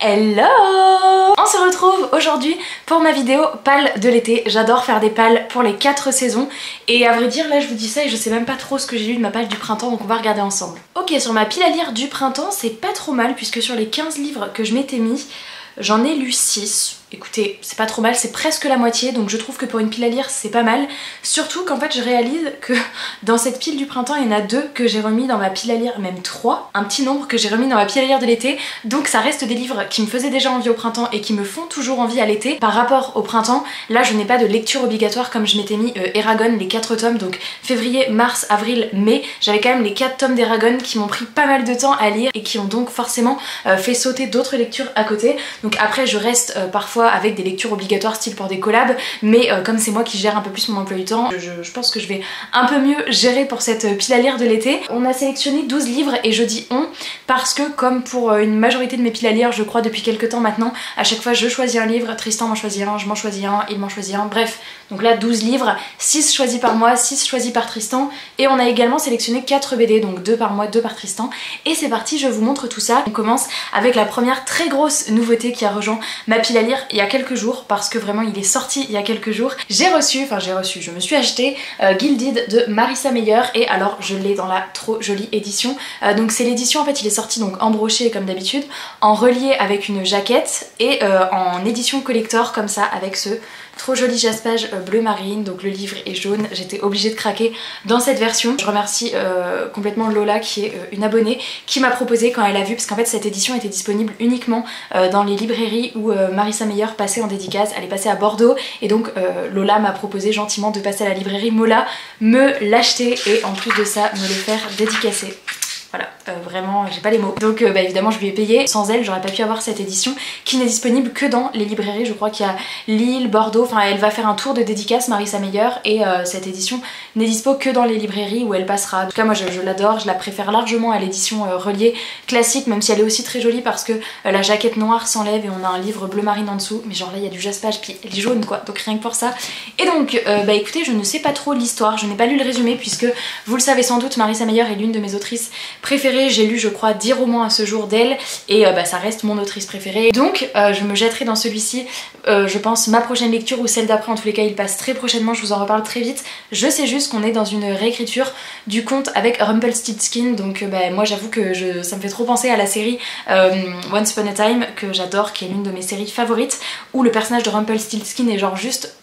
Hello! On se retrouve aujourd'hui pour ma vidéo pal de l'été. J'adore faire des pals pour les 4 saisons et à vrai dire là je vous dis ça et je sais même pas trop ce que j'ai lu de ma pal du printemps, donc on va regarder ensemble. Ok, sur ma pile à lire du printemps c'est pas trop mal puisque sur les 15 livres que je m'étais mis, j'en ai lu 6. Écoutez, c'est pas trop mal, c'est presque la moitié, donc je trouve que pour une pile à lire c'est pas mal. Surtout qu'en fait je réalise que dans cette pile du printemps il y en a 2 que j'ai remis dans ma pile à lire, même 3, un petit nombre que j'ai remis dans ma pile à lire de l'été. Donc ça reste des livres qui me faisaient déjà envie au printemps et qui me font toujours envie à l'été. Par rapport au printemps, là je n'ai pas de lecture obligatoire comme je m'étais mis Eragon, les 4 tomes, donc février, mars, avril, mai. J'avais quand même les 4 tomes d'Eragon qui m'ont pris pas mal de temps à lire et qui ont donc forcément fait sauter d'autres lectures à côté. Donc après je reste parfois avec des lectures obligatoires style pour des collabs, mais comme c'est moi qui gère un peu plus mon emploi du temps, je pense que je vais un peu mieux gérer pour cette pile à lire de l'été. On a sélectionné 12 livres et je dis on parce que comme pour une majorité de mes piles à lire, je crois depuis quelques temps maintenant, à chaque fois je choisis un livre, Tristan m'en choisit un, je m'en choisis un, il m'en choisit un, bref. Donc là 12 livres, 6 choisis par moi, 6 choisis par Tristan, et on a également sélectionné 4 BD, donc 2 par moi, 2 par Tristan. Et c'est parti, je vous montre tout ça. On commence avec la première très grosse nouveauté qui a rejoint ma pile à lire il y a quelques jours, parce que vraiment il est sorti il y a quelques jours. Je me suis acheté Gilded de Marissa Meyer, et alors je l'ai dans la trop jolie édition. Donc c'est l'édition, en fait il est sorti donc en broché comme d'habitude, en relié avec une jaquette, et en édition collector comme ça avec ce trop joli jaspage bleu marine, donc le livre est jaune, j'étais obligée de craquer dans cette version. Je remercie complètement Lola qui est une abonnée qui m'a proposé quand elle a vu, parce qu'en fait cette édition était disponible uniquement dans les librairies où Marissa Meyer passait en dédicace. Elle est passée à Bordeaux et donc Lola m'a proposé gentiment de passer à la librairie Mola, me l'acheter et en plus de ça me le faire dédicacer. Voilà, vraiment j'ai pas les mots. Donc évidemment je lui ai payé. Sans elle j'aurais pas pu avoir cette édition qui n'est disponible que dans les librairies. Je crois qu'il y a Lille, Bordeaux, enfin elle va faire un tour de dédicace Marissa Meyer, et cette édition n'est dispo que dans les librairies où elle passera. En tout cas moi je l'adore, je la préfère largement à l'édition reliée classique, même si elle est aussi très jolie parce que la jaquette noire s'enlève et on a un livre bleu marine en dessous, mais genre là il y a du jaspage puis elle est jaune quoi, donc rien que pour ça. Et donc écoutez, je ne sais pas trop l'histoire, je n'ai pas lu le résumé puisque vous le savez sans doute, Marissa Meyer est l'une de mes autrices préférée. J'ai lu je crois 10 romans à ce jour d'elle et ça reste mon autrice préférée. Donc je me jetterai dans celui-ci, je pense ma prochaine lecture ou celle d'après, en tous les cas il passe très prochainement, je vous en reparle très vite. Je sais juste qu'on est dans une réécriture du conte avec Rumpelstiltskin, donc moi j'avoue que ça me fait trop penser à la série Once Upon a Time que j'adore, qui est l'une de mes séries favorites, où le personnage de Rumpelstiltskin est genre juste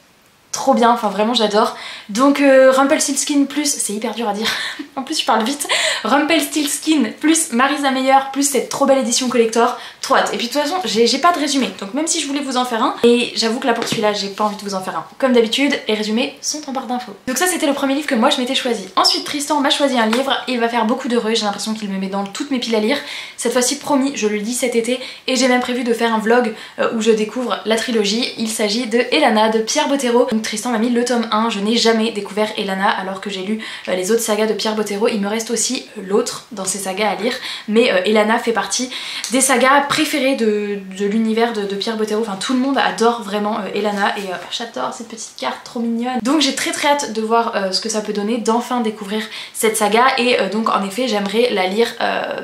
trop bien, enfin vraiment j'adore. Donc Rumpelstiltskin plus, c'est hyper dur à dire, en plus je parle vite, Rumpelstiltskin plus Marissa Meyer plus cette trop belle édition collector, trop hâte. Et puis de toute façon j'ai pas de résumé, donc même si je voulais vous en faire un, et j'avoue que là pour celui-là j'ai pas envie de vous en faire un. Comme d'habitude, les résumés sont en barre d'infos. Donc ça c'était le premier livre que moi je m'étais choisi. Ensuite Tristan m'a choisi un livre, et il va faire beaucoup d'heureux, j'ai l'impression qu'il me met dans toutes mes piles à lire. Cette fois-ci promis, je le lis cet été, et j'ai même prévu de faire un vlog où je découvre la trilogie. Il s'agit de Elana de Pierre Bottero. Donc Tristan m'a mis le tome 1, je n'ai jamais découvert Elana alors que j'ai lu les autres sagas de Pierre Bottero. Il me reste aussi l'autre dans ces sagas à lire, mais Elana fait partie des sagas préférées de l'univers de Pierre Bottero. Enfin tout le monde adore vraiment Elana, et j'adore cette petite carte trop mignonne. Donc j'ai très hâte de voir ce que ça peut donner, d'enfin découvrir cette saga, et donc en effet j'aimerais la lire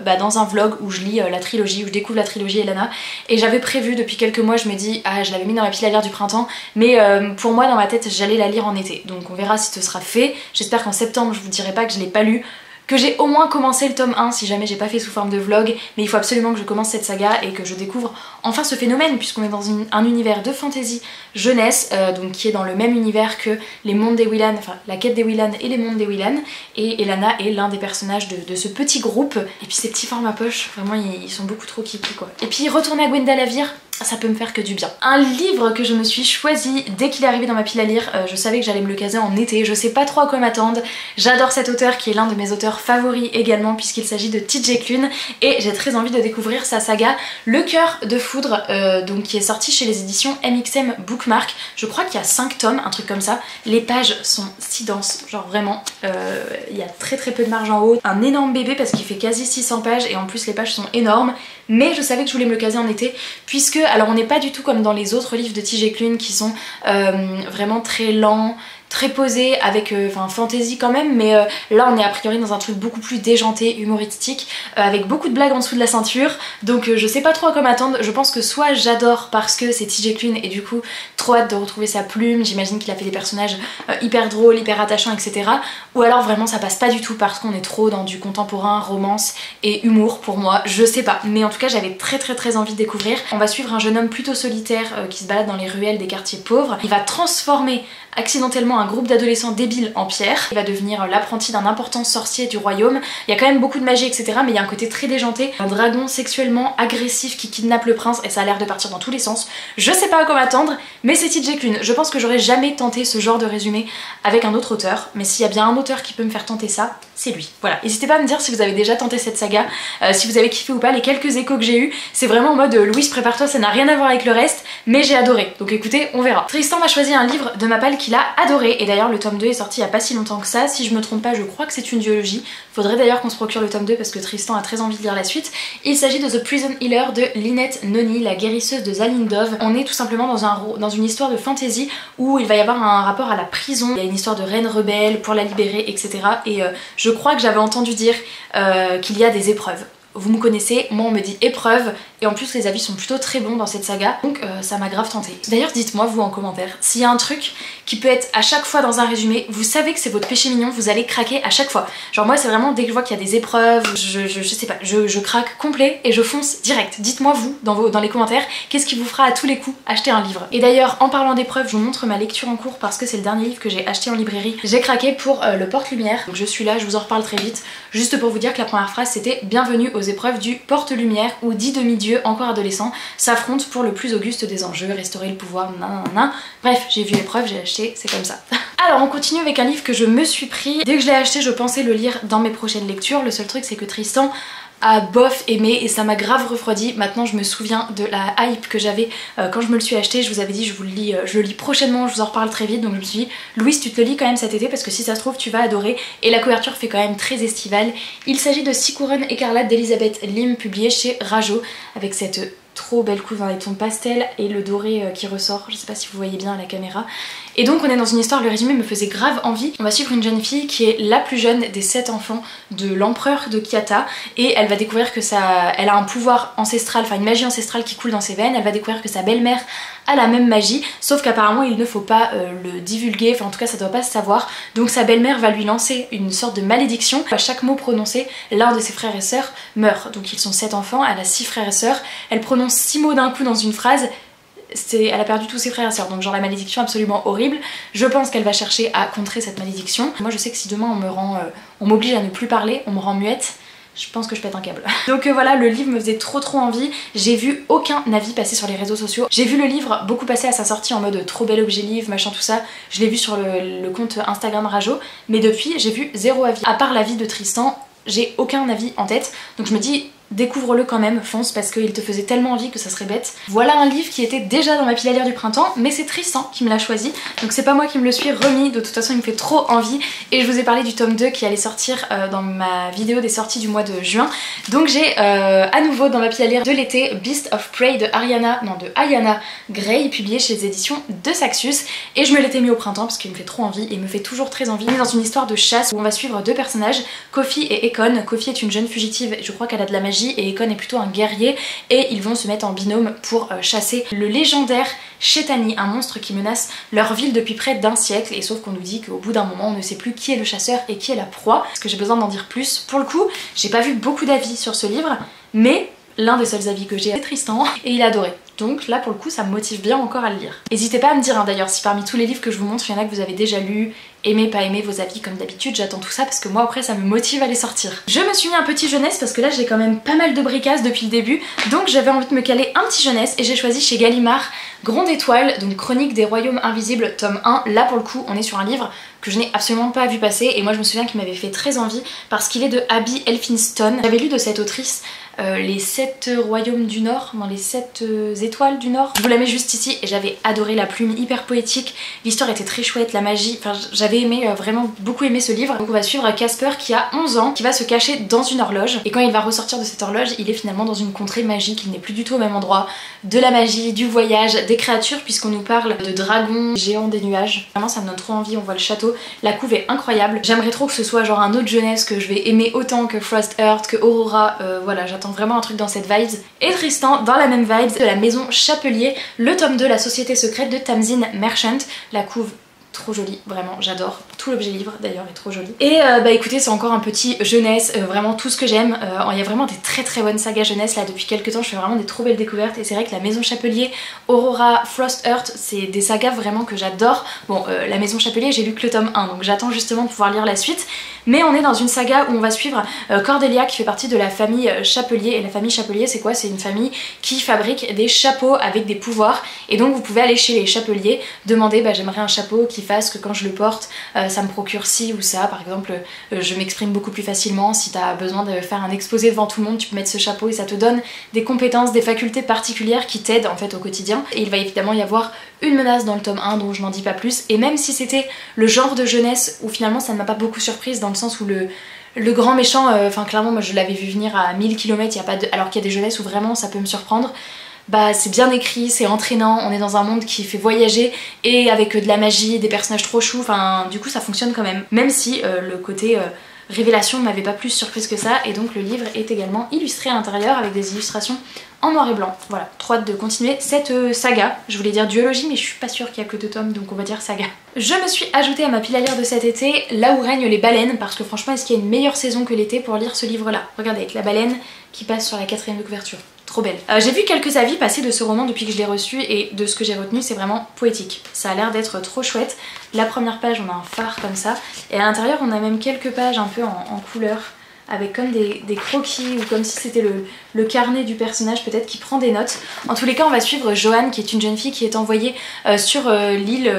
dans un vlog où je lis la trilogie, où je découvre la trilogie Elana. Et j'avais prévu depuis quelques mois, je me dis ah je l'avais mis dans ma pile à lire du printemps, mais pour moi dans ma tête j'allais la lire en été, donc on verra si ce sera fait. J'espère qu'en septembre je vous dirai pas que je l'ai pas lu, que j'ai au moins commencé le tome 1 si jamais j'ai pas fait sous forme de vlog, mais il faut absolument que je commence cette saga et que je découvre enfin ce phénomène, puisqu'on est dans un univers de fantasy jeunesse, donc qui est dans le même univers que les mondes des Willan, enfin la quête des Willan et les mondes des Willan, et Elana est l'un des personnages de ce petit groupe. Et puis ces petits formats poche, vraiment ils sont beaucoup trop kiki quoi. Et puis retourner à Gwendalavir, ça peut me faire que du bien. Un livre que je me suis choisi dès qu'il est arrivé dans ma pile à lire, je savais que j'allais me le caser en été, je sais pas trop à quoi m'attendre. J'adore cet auteur qui est l'un de mes auteurs favoris également, puisqu'il s'agit de TJ Klune, et j'ai très envie de découvrir sa saga Le Cœur de Foudre, donc qui est sorti chez les éditions MXM Bookmark. Je crois qu'il y a 5 tomes, un truc comme ça. Les pages sont si denses, genre vraiment, il y a très peu de marge en haut. Un énorme bébé parce qu'il fait quasi 600 pages et en plus les pages sont énormes. Mais je savais que je voulais me le caser en été, puisque alors on n'est pas du tout comme dans les autres livres de TJ Klune qui sont vraiment très lents, très posé, avec fantasy quand même, mais là on est a priori dans un truc beaucoup plus déjanté, humoristique, avec beaucoup de blagues en dessous de la ceinture, donc je sais pas trop à quoi m'attendre. Je pense que soit j'adore parce que c'est TJ Klune et du coup trop hâte de retrouver sa plume, j'imagine qu'il a fait des personnages hyper drôles, hyper attachants, etc. Ou alors vraiment ça passe pas du tout parce qu'on est trop dans du contemporain, romance et humour pour moi, je sais pas. Mais en tout cas j'avais très envie de découvrir. On va suivre un jeune homme plutôt solitaire qui se balade dans les ruelles des quartiers pauvres. Il va transformer accidentellement un groupe d'adolescents débiles en pierre. Il va devenir l'apprenti d'un important sorcier du royaume. Il y a quand même beaucoup de magie, etc. Mais il y a un côté très déjanté. Un dragon sexuellement agressif qui kidnappe le prince et ça a l'air de partir dans tous les sens. Je sais pas à quoi m'attendre, mais c'est TJ Klune. Je pense que j'aurais jamais tenté ce genre de résumé avec un autre auteur. Mais s'il y a bien un auteur qui peut me faire tenter ça, c'est lui. Voilà. N'hésitez pas à me dire si vous avez déjà tenté cette saga, si vous avez kiffé ou pas. Les quelques échos que j'ai eu, c'est vraiment en mode Louise, prépare-toi, ça n'a rien à voir avec le reste, mais j'ai adoré. Donc écoutez, on verra. Tristan m'a choisi un livre de ma palle qu'il a adoré, et d'ailleurs le tome 2 est sorti il y a pas si longtemps que ça. Si je me trompe pas, je crois que c'est une duologie. Faudrait d'ailleurs qu'on se procure le tome 2 parce que Tristan a très envie de lire la suite. Il s'agit de The Prison Healer de Lynette Noni, la guérisseuse de Zalindov. On est tout simplement dans une histoire de fantasy où il va y avoir un rapport à la prison. Il y a une histoire de reine rebelle pour la libérer, etc. Et je crois que j'avais entendu dire qu'il y a des épreuves. Vous me connaissez, moi on me dit épreuve, et en plus les avis sont plutôt très bons dans cette saga, donc ça m'a grave tenté. D'ailleurs dites-moi vous en commentaire, s'il y a un truc qui peut être à chaque fois dans un résumé, vous savez que c'est votre péché mignon, vous allez craquer à chaque fois. Genre moi c'est vraiment dès que je vois qu'il y a des épreuves, je sais pas, je craque complet et je fonce direct. Dites-moi vous, dans les commentaires, qu'est-ce qui vous fera à tous les coups acheter un livre. Et d'ailleurs en parlant d'épreuves, je vous montre ma lecture en cours parce que c'est le dernier livre que j'ai acheté en librairie. J'ai craqué pour le Porte-Lumière, donc je suis là, je vous en reparle très vite. Juste pour vous dire que la première phrase c'était bienvenue aux épreuves du Porte-Lumière où 10 demi-dieux encore adolescents s'affrontent pour le plus auguste des enjeux, restaurer le pouvoir, nanana. Bref, j'ai vu l'épreuve, j'ai acheté, c'est comme ça. Alors on continue avec un livre que je me suis pris. Dès que je l'ai acheté, je pensais le lire dans mes prochaines lectures. Le seul truc c'est que Tristan a bof aimé et ça m'a grave refroidi. Maintenant je me souviens de la hype que j'avais quand je me le suis acheté. Je vous avais dit je le lis prochainement, je vous en reparle très vite. Donc je me suis dit Louise tu te le lis quand même cet été parce que si ça se trouve tu vas adorer. Et la couverture fait quand même très estivale. Il s'agit de 6 couronnes écarlates d'Elisabeth Lim publié chez Rajo avec cette trop belle couve dans les tons pastel et le doré qui ressort, je sais pas si vous voyez bien à la caméra. Et donc on est dans une histoire, le résumé me faisait grave envie. On va suivre une jeune fille qui est la plus jeune des 7 enfants de l'empereur de Kiata et elle va découvrir que elle a un pouvoir ancestral, enfin une magie ancestrale qui coule dans ses veines. Elle va découvrir que sa belle-mère a la même magie, sauf qu'apparemment il ne faut pas le divulguer, enfin en tout cas ça doit pas se savoir. Donc sa belle-mère va lui lancer une sorte de malédiction. À chaque mot prononcé, l'un de ses frères et sœurs meurt. Donc ils sont 7 enfants, elle a 6 frères et sœurs, elle prononce 6 mots d'un coup dans une phrase. Elle a perdu tous ses frères et sœurs, donc genre la malédiction absolument horrible. Je pense qu'elle va chercher à contrer cette malédiction. Moi je sais que si demain on m'oblige à ne plus parler, on me rend muette, je pense que je pète un câble. Donc voilà, le livre me faisait trop envie. J'ai vu aucun avis passer sur les réseaux sociaux. J'ai vu le livre beaucoup passer à sa sortie en mode trop bel objet livre, machin tout ça. Je l'ai vu sur le compte Instagram Rajo, mais depuis j'ai vu 0 avis. À part l'avis de Tristan, j'ai aucun avis en tête. Donc je me dis découvre-le quand même, fonce, parce qu'il te faisait tellement envie que ça serait bête. Voilà un livre qui était déjà dans ma pile à lire du printemps, mais c'est Tristan qui me l'a choisi, donc c'est pas moi qui me le suis remis. De toute façon il me fait trop envie et je vous ai parlé du tome 2 qui allait sortir dans ma vidéo des sorties du mois de juin. Donc j'ai à nouveau dans ma pile à lire de l'été Beast of Prey de Ariana Gray, publié chez les éditions de Saxus, et je me l'étais mis au printemps parce qu'il me fait trop envie et il me fait toujours très envie. On est dans une histoire de chasse où on va suivre 2 personnages, Kofi et Ekon. Kofi est une jeune fugitive, je crois qu'elle a de la magie, et Ekon est plutôt un guerrier, et ils vont se mettre en binôme pour chasser le légendaire Shetani, un monstre qui menace leur ville depuis près d'1 siècle. Et sauf qu'on nous dit qu'au bout d'un moment on ne sait plus qui est le chasseur et qui est la proie. Est-ce que j'ai besoin d'en dire plus? Pour le coup j'ai pas vu beaucoup d'avis sur ce livre, mais l'un des seuls avis que j'ai c'est Tristan et il a adoré. Donc là pour le coup ça me motive bien encore à le lire. N'hésitez pas à me dire d'ailleurs si parmi tous les livres que je vous montre il y en a que vous avez déjà lu, aimé, pas aimé, vos avis comme d'habitude, j'attends tout ça parce que moi après ça me motive à les sortir. Je me suis mis un petit jeunesse parce que là j'ai quand même pas mal de bricasse depuis le début, donc j'avais envie de me caler un petit jeunesse et j'ai choisi chez Gallimard Grande Étoile, donc Chronique des Royaumes Invisibles tome 1. Là pour le coup on est sur un livre que je n'ai absolument pas vu passer et moi je me souviens qu'il m'avait fait très envie parce qu'il est de Abby Elphinstone. J'avais lu de cette autrice les 7 royaumes du Nord, dans les 7 étoiles du Nord. Je vous la mets juste ici et j'avais adoré la plume, hyper poétique, l'histoire était très chouette, la magie, enfin j'avais aimé, vraiment beaucoup aimé ce livre. Donc on va suivre Casper qui a 11 ans, qui va se cacher dans une horloge et quand il va ressortir de cette horloge, il est finalement dans une contrée magique, il n'est plus du tout au même endroit, de la magie, du voyage, des créatures puisqu'on nous parle de dragons géants des nuages. Vraiment ça me donne trop envie, on voit le château, la couve est incroyable. J'aimerais trop que ce soit genre un autre jeunesse que je vais aimer autant que Frost Earth, que Aurora, voilà j'attends vraiment un truc dans cette vibe. Et Tristan dans la même vibe de la maison Chapelier, le tome 2, la société secrète de Tamsin Merchant, la couve trop jolie, vraiment j'adore, tout l'objet livre d'ailleurs est trop joli. Et bah écoutez c'est encore un petit jeunesse, vraiment tout ce que j'aime, il y a vraiment des très bonnes sagas jeunesse là depuis quelques temps, je fais vraiment des trop belles découvertes et c'est vrai que la maison Chapelier, Aurora, Frost Earth c'est des sagas vraiment que j'adore. Bon la maison Chapelier j'ai lu que le tome 1 donc j'attends justement de pouvoir lire la suite, mais on est dans une saga où on va suivre Cordelia qui fait partie de la famille Chapelier. Et la famille Chapelier c'est quoi? C'est une famille qui fabrique des chapeaux avec des pouvoirs et donc vous pouvez aller chez les Chapeliers, demander bah j'aimerais un chapeau qui fasse que quand je le porte ça me procure ci ou ça, par exemple je m'exprime beaucoup plus facilement, si t'as besoin de faire un exposé devant tout le monde tu peux mettre ce chapeau et ça te donne des compétences, des facultés particulières qui t'aident en fait au quotidien. Et il va évidemment y avoir une menace dans le tome 1 dont je n'en dis pas plus, et même si c'était le genre de jeunesse où finalement ça ne m'a pas beaucoup surprise dans le sens où le grand méchant, enfin clairement moi je l'avais vu venir à 1000 km, alors qu'il y a des jeunesses où vraiment ça peut me surprendre. Bah c'est bien écrit, c'est entraînant, on est dans un monde qui fait voyager et avec de la magie, des personnages trop choux, enfin du coup ça fonctionne quand même. Même si le côté révélation ne m'avait pas plus surprise que ça, et donc le livre est également illustré à l'intérieur avec des illustrations en noir et blanc. Voilà, trop hâte de continuer cette saga. Je voulais dire duologie mais je suis pas sûre qu'il y a que 2 tomes donc on va dire saga. Je me suis ajoutée à ma pile à lire de cet été Là où règnent les baleines, parce que franchement est-ce qu'il y a une meilleure saison que l'été pour lire ce livre là? Regardez avec la baleine qui passe sur la 4ème de couverture. Trop belle. J'ai vu quelques avis passer de ce roman depuis que je l'ai reçu et de ce que j'ai retenu c'est vraiment poétique. Ça a l'air d'être trop chouette. La première page on a un phare comme ça et à l'intérieur on a même quelques pages un peu en couleur avec comme des croquis ou comme si c'était le carnet du personnage peut-être qui prend des notes. En tous les cas on va suivre Joanne qui est une jeune fille qui est envoyée sur l'île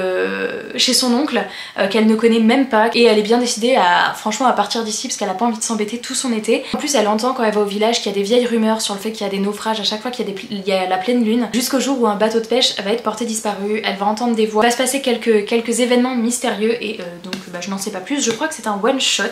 chez son oncle qu'elle ne connaît même pas, et elle est bien décidée franchement à partir d'ici parce qu'elle a pas envie de s'embêter tout son été. En plus elle entend quand elle va au village qu'il y a des vieilles rumeurs sur le fait qu'il y a des naufrages à chaque fois qu'il y a la pleine lune, jusqu'au jour où un bateau de pêche va être porté disparu, elle va entendre des voix, il va se passer quelques événements mystérieux et donc bah, je n'en sais pas plus. Je crois que c'est un one shot,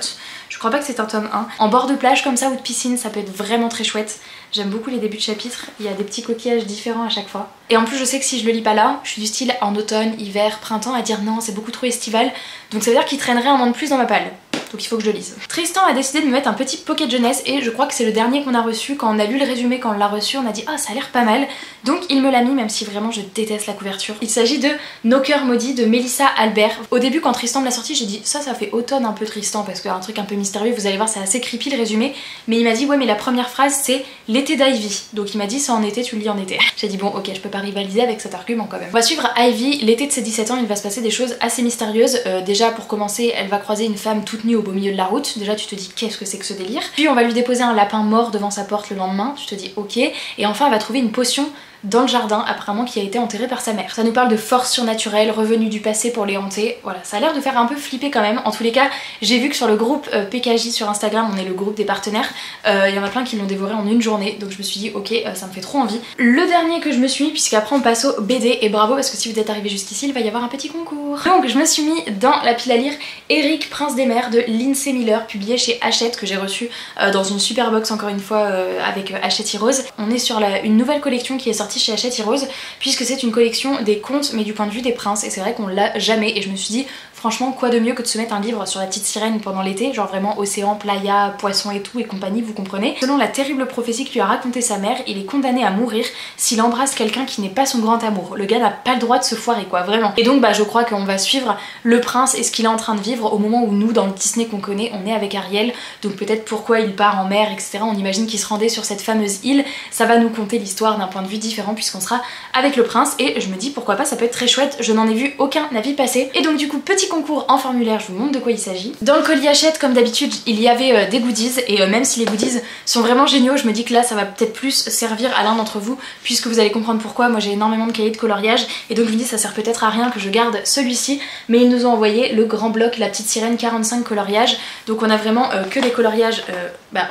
je crois pas que c'est un tome 1. En bord de plage comme ça ou de piscine ça peut être vraiment très chouette. J'aime beaucoup les débuts de chapitre, il y a des petits coquillages différents à chaque fois. Et en plus je sais que si je le lis pas là, je suis du style en automne, hiver, printemps à dire non c'est beaucoup trop estival, donc ça veut dire qu'il traînerait un an de plus dans ma palle. Donc il faut que je le lise. Tristan a décidé de me mettre un petit pocket jeunesse et je crois que c'est le dernier qu'on a reçu. Quand on a lu le résumé, quand on l'a reçu, on a dit ah ça a l'air pas mal. Donc il me l'a mis même si vraiment je déteste la couverture. Il s'agit de Nos cœurs maudits de Mélissa Albert. Au début quand Tristan me l'a sorti j'ai dit ça fait automne un peu Tristan parce qu'il y a un truc un peu mystérieux, vous allez voir c'est assez creepy le résumé. Mais il m'a dit ouais mais la première phrase c'est l'été d'Ivy. Donc il m'a dit c'est en été, tu le lis en été. J'ai dit bon ok je peux pas rivaliser avec cet argument quand même. On va suivre Ivy, l'été de ses 17 ans il va se passer des choses assez mystérieuses. Déjà pour commencer elle va croiser une femme toute nue au beau milieu de la route. Déjà tu te dis qu'est-ce que c'est que ce délire. Puis on va lui déposer un lapin mort devant sa porte le lendemain, tu te dis ok. Et enfin elle va trouver une potion dans le jardin apparemment qui a été enterré par sa mère. Ça nous parle de force surnaturelle, revenue du passé pour les hanter, voilà, ça a l'air de faire un peu flipper quand même. En tous les cas, j'ai vu que sur le groupe PKJ sur Instagram, on est le groupe des partenaires, il y en a plein qui l'ont dévoré en une journée, donc je me suis dit ok, ça me fait trop envie. Le dernier que je me suis mis, puisqu'après on passe au BD, et bravo parce que si vous êtes arrivé jusqu'ici, il va y avoir un petit concours. Donc je me suis mis dans la pile à lire Eric, Prince des mers de Lindsay Miller, publié chez Hachette, que j'ai reçu dans une super box encore une fois avec Hachette Heroes. On est sur une nouvelle collection qui est sortie chez Hachette Heroes, puisque c'est une collection des contes mais du point de vue des princes, et c'est vrai qu'on l'a jamais, et je me suis dit franchement quoi de mieux que de se mettre un livre sur la petite sirène pendant l'été, genre vraiment océan, playa, poissons et tout et compagnie, vous comprenez. Selon la terrible prophétie que lui a raconté sa mère, il est condamné à mourir s'il embrasse quelqu'un qui n'est pas son grand amour. Le gars n'a pas le droit de se foirer quoi, vraiment. Et donc bah je crois qu'on va suivre le prince et ce qu'il est en train de vivre au moment où nous dans le Disney qu'on connaît, on est avec Ariel, donc peut-être pourquoi il part en mer etc. On imagine qu'il se rendait sur cette fameuse île, ça va nous conter l'histoire d'un point de vue différent. différent puisqu'on sera avec le prince et je me dis pourquoi pas, ça peut être très chouette, je n'en ai vu aucun avis passer. Et donc du coup petit concours en formulaire, je vous montre de quoi il s'agit. Dans le colis Hachette comme d'habitude il y avait des goodies et même si les goodies sont vraiment géniaux, je me dis que là ça va peut-être plus servir à l'un d'entre vous puisque vous allez comprendre pourquoi. Moi j'ai énormément de cahiers de coloriage et donc je me dis ça sert peut-être à rien que je garde celui-ci, mais ils nous ont envoyé le grand bloc La Petite Sirène 45 coloriages, donc on a vraiment que des coloriages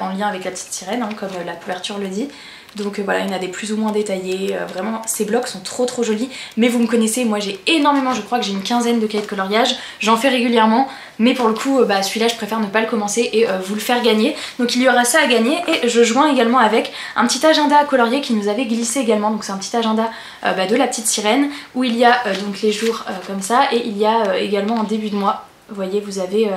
en lien avec La Petite Sirène hein, comme la couverture le dit. Donc voilà, il y en a des plus ou moins détaillés, vraiment ces blocs sont trop jolis, mais vous me connaissez, moi j'ai énormément, je crois que j'ai une quinzaine de cahiers de coloriage, j'en fais régulièrement, mais pour le coup celui-là je préfère ne pas le commencer et vous le faire gagner. Donc il y aura ça à gagner et je joins également avec un petit agenda à colorier qui nous avait glissé également, donc c'est un petit agenda de La Petite Sirène où il y a donc les jours comme ça et il y a également en début de mois, vous voyez vous avez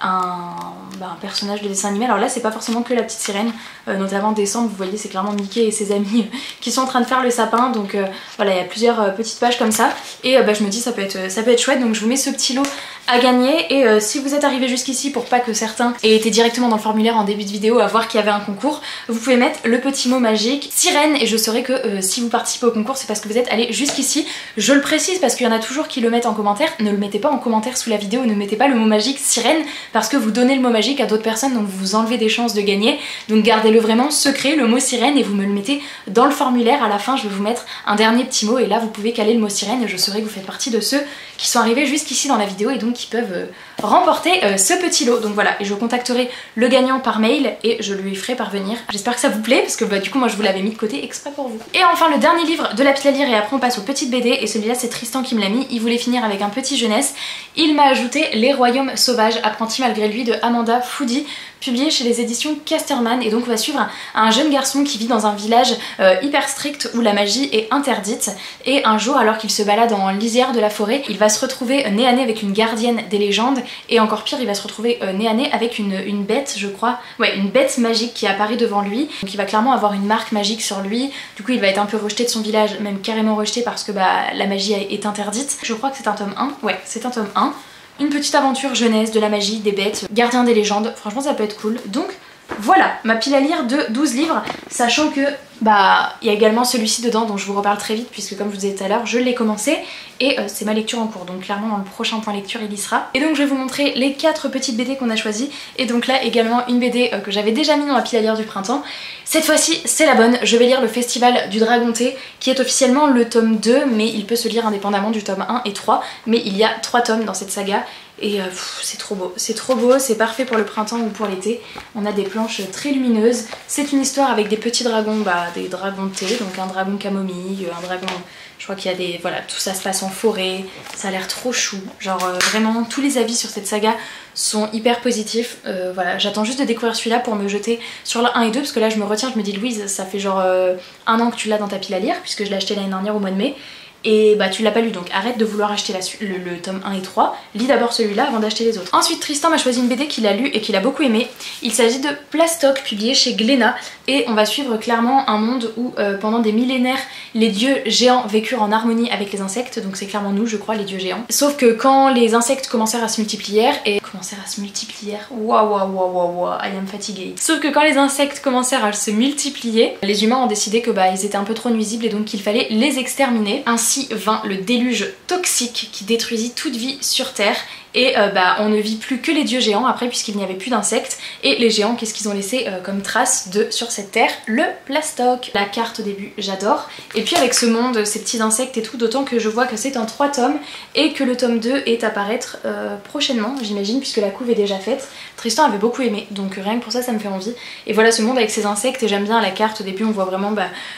un personnage de dessin animé. Alors là c'est pas forcément que La Petite Sirène, notamment en décembre vous voyez c'est clairement Mickey et ses amis qui sont en train de faire le sapin, donc voilà il y a plusieurs petites pages comme ça et je me dis ça peut être chouette, donc je vous mets ce petit lot à gagner et si vous êtes arrivé jusqu'ici pour pas que certains aient été directement dans le formulaire en début de vidéo à voir qu'il y avait un concours, vous pouvez mettre le petit mot magique sirène et je saurai que si vous participez au concours c'est parce que vous êtes allé jusqu'ici. Je le précise parce qu'il y en a toujours qui le mettent en commentaire, ne le mettez pas en commentaire sous la vidéo, ne mettez pas le mot magique sirène parce que vous donnez le mot magique à d'autres personnes, donc vous enlevez des chances de gagner, donc gardez-le vraiment secret le mot sirène et vous me le mettez dans le formulaire. À la fin je vais vous mettre un dernier petit mot et là vous pouvez caler le mot sirène et je saurai que vous faites partie de ceux qui sont arrivés jusqu'ici dans la vidéo et donc qui peuvent remporter ce petit lot. Donc voilà, et je contacterai le gagnant par mail et je lui ferai parvenir. J'espère que ça vous plaît parce que du coup moi je vous l'avais mis de côté exprès pour vous. Et enfin le dernier livre de la pile à lire et après on passe aux petites BD et celui-là c'est Tristan qui me l'a mis, il voulait finir avec un petit jeunesse, il m'a ajouté Les Royaumes Sauvages, apprentis malgré lui de Amanda Foody, publié chez les éditions Casterman. Et donc on va suivre un jeune garçon qui vit dans un village hyper strict où la magie est interdite et un jour alors qu'il se balade en lisière de la forêt il va se retrouver nez à nez avec une gardienne des légendes et encore pire il va se retrouver nez à nez avec une bête je crois, ouais une bête magique qui apparaît devant lui, donc il va clairement avoir une marque magique sur lui, du coup il va être un peu rejeté de son village, même carrément rejeté parce que la magie est interdite. Je crois que c'est un tome 1, ouais c'est un tome 1. Une petite aventure jeunesse, de la magie, des bêtes, gardien des légendes, franchement ça peut être cool. Donc voilà, ma pile à lire de 12 livres, sachant que il y a également celui-ci dedans dont je vous reparle très vite puisque comme je vous disais tout à l'heure, je l'ai commencé et c'est ma lecture en cours, donc clairement dans le prochain point lecture il y sera. Et donc je vais vous montrer les 4 petites BD qu'on a choisies et donc là également une BD que j'avais déjà mis dans la pile à lire du printemps. Cette fois-ci c'est la bonne, je vais lire Le Festival du Dragon Thé qui est officiellement le tome 2 mais il peut se lire indépendamment du tome 1 et 3, mais il y a 3 tomes dans cette saga. Et c'est trop beau, c'est parfait pour le printemps ou pour l'été. On a des planches très lumineuses, c'est une histoire avec des petits dragons, des dragons de thé, donc un dragon camomille, un dragon, je crois qu'il y a des, voilà, tout ça se passe en forêt, ça a l'air trop chou, genre vraiment tous les avis sur cette saga sont hyper positifs, voilà, j'attends juste de découvrir celui-là pour me jeter sur le 1 et 2 parce que là je me retiens, je me dis Louise ça fait genre 1 an que tu l'as dans ta pile à lire puisque je l'ai acheté l'année dernière au mois de mai. Et tu l'as pas lu donc arrête de vouloir acheter le tome 1 et 3, lis d'abord celui-là avant d'acheter les autres. Ensuite Tristan m'a choisi une BD qu'il a lue et qu'il a beaucoup aimé, il s'agit de Plastoc publié chez Glénat et on va suivre clairement un monde où pendant des millénaires les dieux géants vécurent en harmonie avec les insectes, donc c'est clairement nous je crois les dieux géants. Sauf que quand les insectes commencèrent à se multiplier waouh, I am fatiguée. Sauf que quand les insectes commencèrent à se multiplier, les humains ont décidé que ils étaient un peu trop nuisibles et donc qu'il fallait les exterminer. Ainsi vint le déluge toxique qui détruisit toute vie sur Terre et on ne vit plus que les dieux géants après puisqu'il n'y avait plus d'insectes et les géants qu'est-ce qu'ils ont laissé comme trace sur cette terre? Le plastoc. La carte au début j'adore et puis avec ce monde, ces petits insectes et tout, d'autant que je vois que c'est en 3 tomes et que le tome 2 est à paraître prochainement j'imagine puisque la couve est déjà faite. Tristan avait beaucoup aimé donc rien que pour ça ça me fait envie et voilà ce monde avec ses insectes et j'aime bien la carte au début on voit vraiment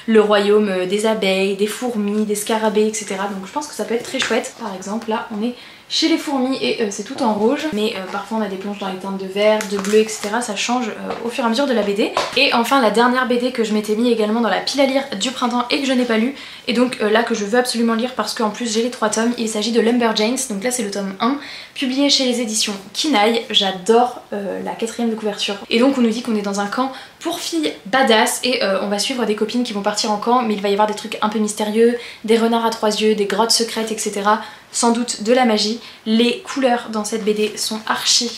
le royaume des abeilles, des fourmis, des scarabées etc, donc je pense que ça peut être très chouette. Par exemple là on est chez les fourmis et c'est tout en rouge mais parfois on a des planches dans les teintes de vert, de bleu etc, ça change au fur et à mesure de la BD. Et enfin la dernière BD que je m'étais mis également dans la pile à lire du printemps et que je n'ai pas lu et donc là que je veux absolument lire parce qu'en plus j'ai les 3 tomes, il s'agit de Lumberjanes, donc là c'est le tome 1 publié chez les éditions Kinaï. J'adore la 4ème de couverture et donc on nous dit qu'on est dans un camp pour filles badass et on va suivre des copines qui vont partir en camp mais il va y avoir des trucs un peu mystérieux, des renards à 3 yeux, des grottes secrètes etc, sans doute de la magie. Les couleurs dans cette BD sont archi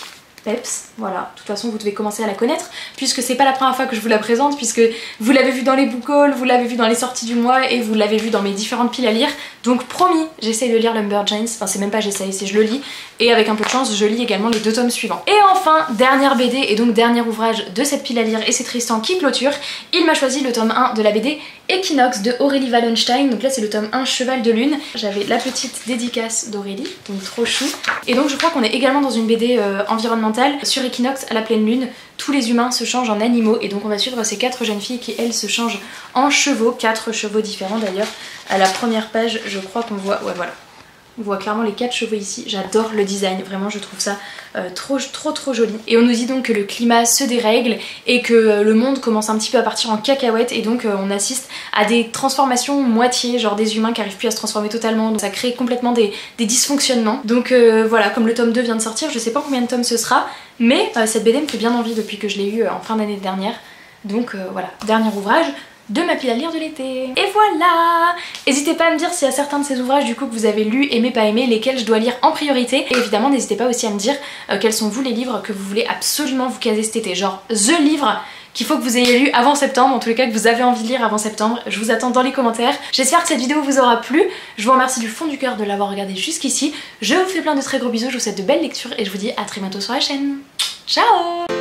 Peps, voilà, de toute façon vous devez commencer à la connaître puisque c'est pas la première fois que je vous la présente, puisque vous l'avez vu dans les book hauls, vous l'avez vu dans les sorties du mois et vous l'avez vu dans mes différentes piles à lire. Donc promis, j'essaye de lire Lumberjanes, enfin c'est même pas j'essaye, c'est je le lis, et avec un peu de chance je lis également les 2 tomes suivants. Et enfin, dernière BD et donc dernier ouvrage de cette pile à lire, et c'est Tristan qui clôture, il m'a choisi le tome 1 de la BD Equinox de Aurélie Wallenstein. Donc là c'est le tome 1 Cheval de Lune, j'avais la petite dédicace d'Aurélie, donc trop chou. Et donc je crois qu'on est également dans une BD environnementale. Sur Equinox, à la pleine lune, tous les humains se changent en animaux, et donc on va suivre ces 4 jeunes filles qui elles se changent en chevaux, 4 chevaux différents d'ailleurs. À la première page je crois qu'on voit, ouais voilà, on voit clairement les 4 chevaux ici. J'adore le design, vraiment je trouve ça trop joli. Et on nous dit donc que le climat se dérègle et que le monde commence un petit peu à partir en cacahuète, et donc on assiste à des transformations moitié, genre des humains qui arrivent plus à se transformer totalement, donc ça crée complètement des dysfonctionnements. Donc voilà, comme le tome 2 vient de sortir, je sais pas combien de tomes ce sera, mais cette BD me fait bien envie depuis que je l'ai eu en fin d'année dernière. Donc voilà, dernier ouvrage de ma pile à lire de l'été. Et voilà! N'hésitez pas à me dire s'il y a certains de ces ouvrages du coup que vous avez lus, aimé, pas aimé, lesquels je dois lire en priorité. Et évidemment n'hésitez pas aussi à me dire quels sont vous les livres que vous voulez absolument vous caser cet été. Genre the livre qu'il faut que vous ayez lu avant septembre, en tous les cas que vous avez envie de lire avant septembre. Je vous attends dans les commentaires. J'espère que cette vidéo vous aura plu. Je vous remercie du fond du cœur de l'avoir regardée jusqu'ici. Je vous fais plein de très gros bisous, je vous souhaite de belles lectures et je vous dis à très bientôt sur la chaîne. Ciao!